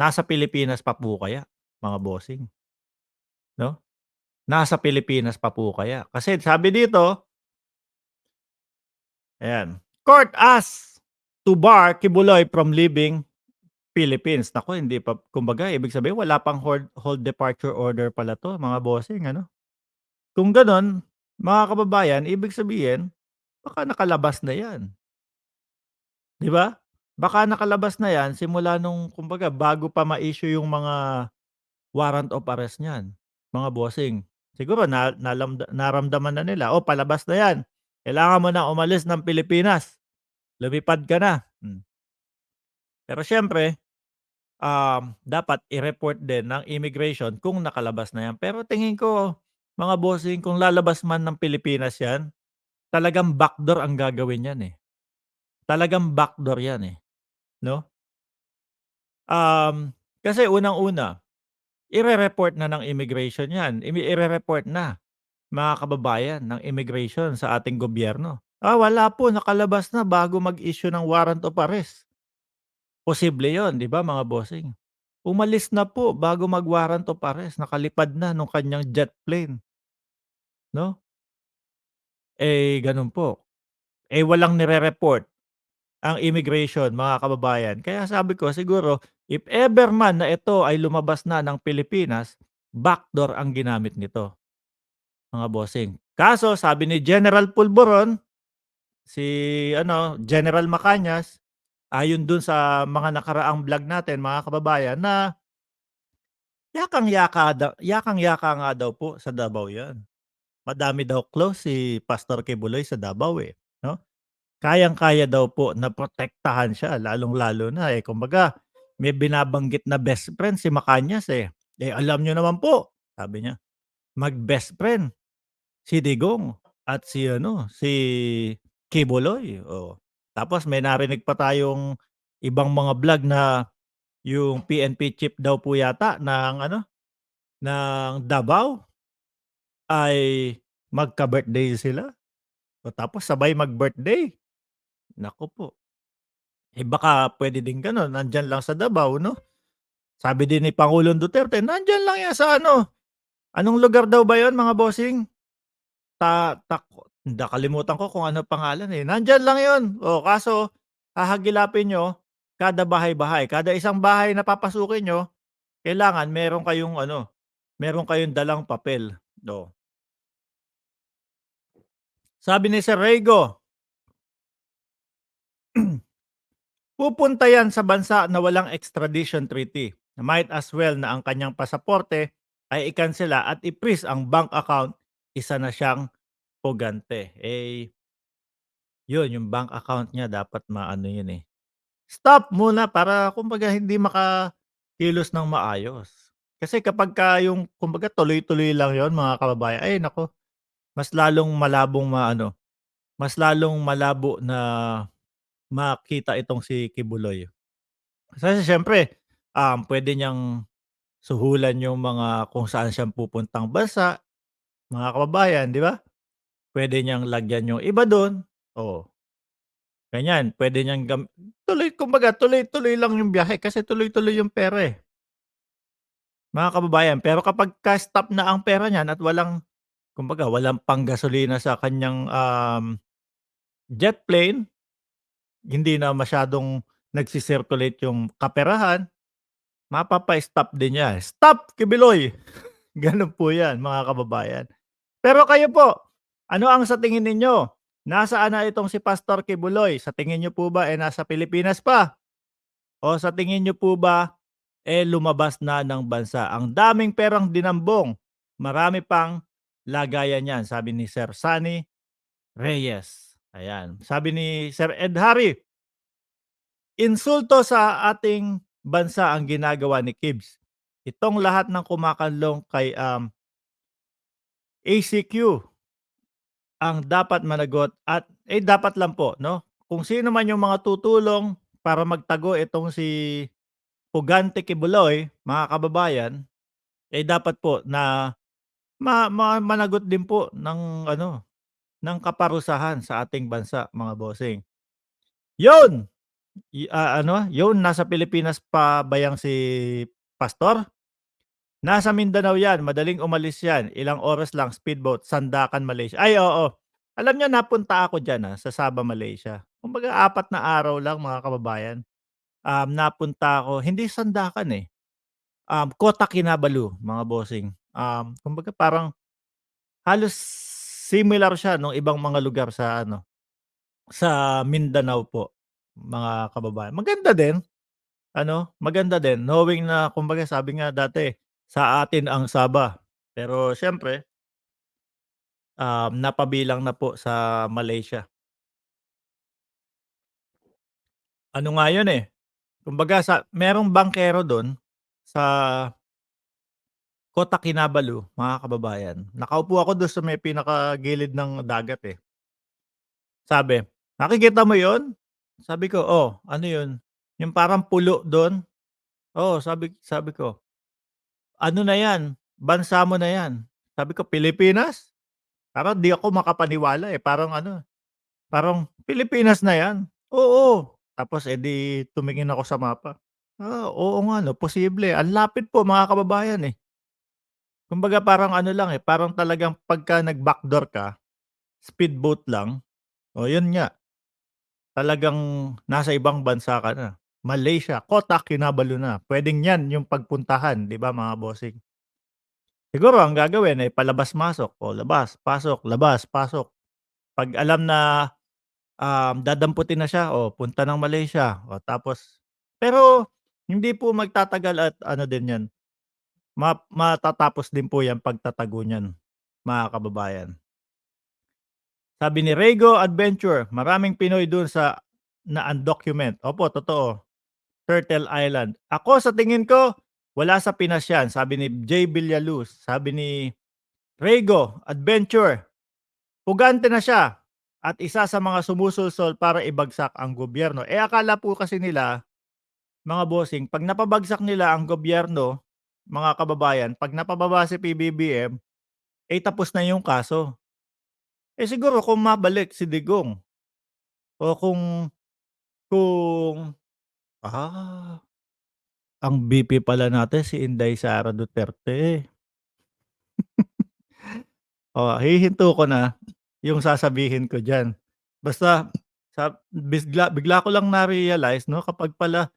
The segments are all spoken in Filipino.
Nasa Pilipinas pa po kaya, mga bossing, 'no? Nasa Pilipinas pa po kaya? Kasi sabi dito, ayan, "Court asks to bar Kibuloy from leaving Philippines." Naku, hindi pa kumbaga ibig sabihin wala pang hold departure order pala 'to, mga bossing, ano? Kung gano'n, mga kababayan, ibig sabihin baka nakalabas na 'yan, 'di ba? Baka nakalabas na 'yan simula nung kumbaga bago pa ma-issue yung mga warrant of arrest niyan, mga bossing. Siguro naramdaman na nila, "Oh, palabas na 'yan. Kailangan mo na umalis ng Pilipinas. Lumipad ka na." Pero siyempre, dapat i-report din ng immigration kung nakalabas na 'yan. Pero tingin ko, mga bossing, kung lalabas man ng Pilipinas 'yan, talagang backdoor ang gagawin niyan, eh. Talagang backdoor 'yan, eh, 'no? Kasi unang-una, ire-report na ng immigration 'yan, ire-report na, mga kababayan, ng immigration sa ating gobyerno. Wala po, nakalabas na bago mag-issue ng warrant of arrest. Posible 'yun, 'di ba, mga bossing? Umalis na po bago mag-warrant of arrest, nakalipad na nung kanyang jet plane, 'no? Gano'n po. Walang nire-report ang immigration, mga kababayan. Kaya sabi ko siguro, if ever man na ito ay lumabas na ng Pilipinas, backdoor ang ginamit nito, mga bossing. Kaso sabi ni General Pulboron, si ano, General Macañas, ayon dun sa mga nakaraang vlog natin, mga kababayan, na yakang-yaka nga daw po sa Davao 'yan. Madami daw close si Pastor Kibuloy sa Davao, eh, 'no? Kayang-kaya daw po na protektahan siya, lalong-lalo na, kumbaga may binabanggit na best friend si Macañas, eh. Alam niyo naman po, sabi niya, mag-best friend si Digong at si ano, si Kibuloy, oh. Tapos may narinig pa tayong ibang mga vlog na yung PNP chief daw po yata ng ano, ng Davao ay magka-birthday sila, tapos sabay mag-birthday. Naku po. Baka puwede din gano'n, nandiyan lang sa Davao, 'no? Sabi din ni Pangulong Duterte, nandiyan lang 'yan sa ano, anong lugar daw ba 'yun, mga bossing? Nakalimutan ko kung ano pangalan, eh. Nandiyan lang 'yun, kaso hahagilapin niyo kada bahay-bahay. Kada isang bahay na papasukin niyo, kailangan meron kayong ano, meron kayong dalang papel, oh. Sabi ni Sir Reygo, pupunta 'yan sa bansa na walang extradition treaty. Might as well na ang kanyang pasaporte ay ikansela at i-freeze ang bank account, isa na siyang pugante. 'Yun yung bank account niya dapat maano 'yun, eh, stop muna para kumbaga hindi makakilos ng maayos. Kasi kapagka yung kumbaga tuloy-tuloy lang 'yun, mga kababayan, ay naku, mas lalong malabong maano, mas lalong malabo na makita itong si Kibuloy. Kasi siyempre, puwede niyang suhulan yung mga kung saan siyang pupuntang bansa, mga kababayan, 'di ba? Puwede niyang lagyan yung iba dun, oh, ganyan. Puwede niyang kumbaga tuloy-tuloy lang yung biyahe kasi tuloy-tuloy yung pera, eh, mga kababayan. Pero kapagka stop na ang pera niyan at walang kumbaga walang panggasolina sa kanyang, jet plane, hindi na masyadong nagsi-circulate yung kaperahan, mapapa-stop din yan. "Stop Kibuloy!" Gano'n po 'yan, mga kababayan. Pero kayo po, ano ang sa tingin ninyo? Nasaan na itong si Pastor Kibuloy? Sa tingin niyo po ba, nasa Pilipinas pa? O sa tingin niyo po ba, lumabas na ng bansa? Ang daming perang dinambong, marami pang lagayan niyan, sabi ni Sir Sunny Reyes. Ayan. Sabi ni Sir Ed Harry, insulto sa ating bansa ang ginagawa ni Kibs. Itong lahat ng kumakanlong kay, ACQ ang dapat managot at, dapat lang po, 'no, kung sino man yung mga tutulong para magtago itong si Pugante Kibuloy, mga kababayan, dapat po na managot din po ng ano, ng kaparusahan sa ating bansa, mga bossing. 'Yun! Ano, yun nasa Pilipinas pa ba yang si pastor? Nasa Mindanao 'yan, madaling umalis 'yan, ilang oras lang speedboat, Sandakan, Malaysia. Ay oo, alam niyo napunta ako diyan, sa Sabah, Malaysia. Kumbaga 4 na araw lang mga kababayan. Napunta ako hindi Sandakan, Kota Kinabalu mga bossing. Kumbaga parang halos similar siya nung ibang mga lugar sa ano, sa Mindanao po, mga kababayan. Maganda din knowing na kumbaga sabi nga dati, sa atin ang Sabah. Pero siyempre, napabilang na po sa Malaysia. Ano nga yun, kumbaga merong bangkero dun sa Kota Kinabalu, mga kababayan. Nakaupo ako dun sa may pinakagilid ng dagat, Sabi, "Nakikita mo yun?" Sabi ko, "Oh, ano yun?" Yung parang pulo dun? Oo, sabi sabi ko, "Ano na yan, bansa mo na yan." Sabi ko, "Pilipinas?" Parang di ako makapaniwala, parang ano, parang, "Pilipinas na yan?" "Oo." Tapos, tumingin ako sa mapa. Oo nga 'no, posible. Ang lapit po mga kababayan, Kumbaga parang ano lang, parang talagang pagka nag-backdoor ka, speedboat lang, oh yun nga, talagang nasa ibang bansa ka na. Malaysia, Kota Kinabalu na. Puwedeng 'yan yung pagpuntahan, 'di ba mga bossing? Siguro ang gagawin, palabas-masok, o labas, pasok, labas, pasok. 'Pag alam na, dadamputin na siya, punta ng Malaysia, tapos pero hindi po magtatagal at ano din 'yan, matatapos din po 'yang pagtatago niyan, mga kababayan. Sabi ni Raygo Adventure, maraming Pinoy dun sa na-undocument. Opo, totoo, Turtle Island. Ako sa tingin ko, wala sa Pinas 'yan, sabi ni J. Villaluz. Sabi ni Raygo Adventure, hugante na siya at isa sa mga sumusulsol para ibagsak ang gobyerno. Akala po kasi nila, mga bossing, 'pag napabagsak nila ang gobyerno, mga kababayan, 'pag napababa si PBBM, tapos na yung kaso. Siguro kung mabalik si Digong o kung ang VP pala natin si Inday Sara Duterte. Hihinto ko na yung sasabihin ko diyan. Basta bigla ko lang na-realize 'no, kapag pala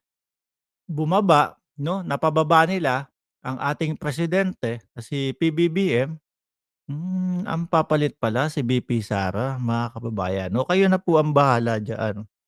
bumaba 'no, napababa nila ang ating presidente na si PBBM, ang papalit pala si VP Sara, mga kababayan. Kayo na po ang bahala diyan.